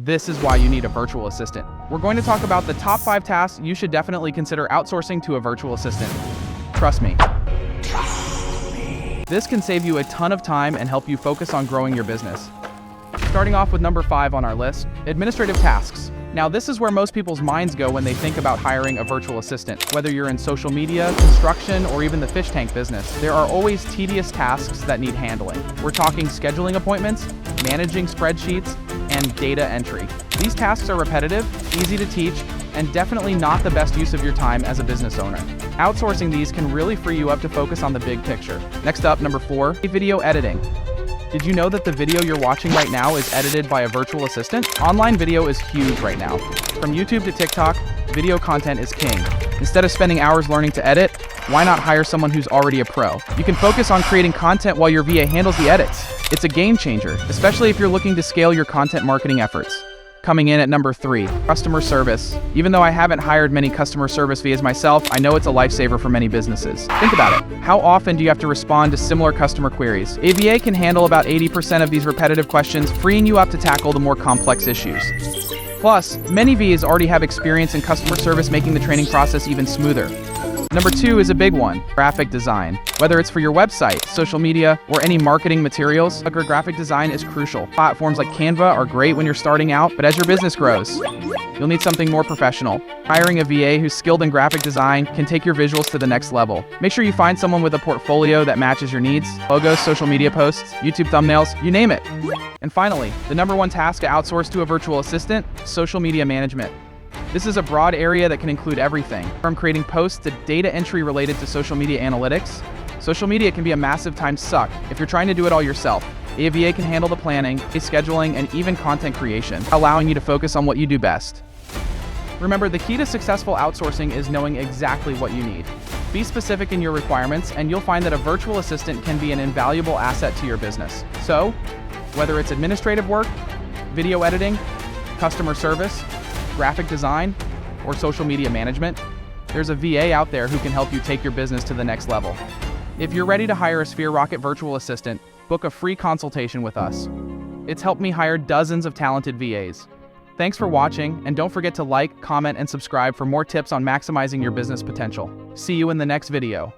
This is why you need a virtual assistant. We're going to talk about the top 5 tasks you should definitely consider outsourcing to a virtual assistant. Trust me. This can save you a ton of time and help you focus on growing your business. Starting off with number 5 on our list, administrative tasks. Now, this is where most people's minds go when they think about hiring a virtual assistant. Whether you're in social media, construction, or even the fish tank business, there are always tedious tasks that need handling. We're talking scheduling appointments, managing spreadsheets, and data entry. These tasks are repetitive, easy to teach, and definitely not the best use of your time as a business owner. Outsourcing these can really free you up to focus on the big picture. Next up, number 4, video editing. Did you know that the video you're watching right now is edited by a virtual assistant? Online video is huge right now. From YouTube to TikTok, video content is king. Instead of spending hours learning to edit, why not hire someone who's already a pro? You can focus on creating content while your VA handles the edits. It's a game changer, especially if you're looking to scale your content marketing efforts. Coming in at number 3, customer service. Even though I haven't hired many customer service VAs myself, I know it's a lifesaver for many businesses. Think about it. How often do you have to respond to similar customer queries? A VA can handle about 80% of these repetitive questions, freeing you up to tackle the more complex issues. Plus, many VAs already have experience in customer service, making the training process even smoother. Number 2 is a big one, graphic design. Whether it's for your website, social media, or any marketing materials, graphic design is crucial. Platforms like Canva are great when you're starting out, but as your business grows, you'll need something more professional. Hiring a VA who's skilled in graphic design can take your visuals to the next level. Make sure you find someone with a portfolio that matches your needs. Logos, social media posts, YouTube thumbnails, you name it. And finally, the number 1 task to outsource to a virtual assistant, social media management. This is a broad area that can include everything, from creating posts to data entry related to social media analytics. Social media can be a massive time suck if you're trying to do it all yourself. A VA can handle the planning, scheduling, and even content creation, allowing you to focus on what you do best. Remember, the key to successful outsourcing is knowing exactly what you need. Be specific in your requirements, and you'll find that a virtual assistant can be an invaluable asset to your business. So, whether it's administrative work, video editing, customer service, graphic design, or social media management, there's a VA out there who can help you take your business to the next level. If you're ready to hire a Sphere Rocket virtual assistant, book a free consultation with us. It's helped me hire dozens of talented VAs. Thanks for watching, and don't forget to like, comment, and subscribe for more tips on maximizing your business potential. See you in the next video.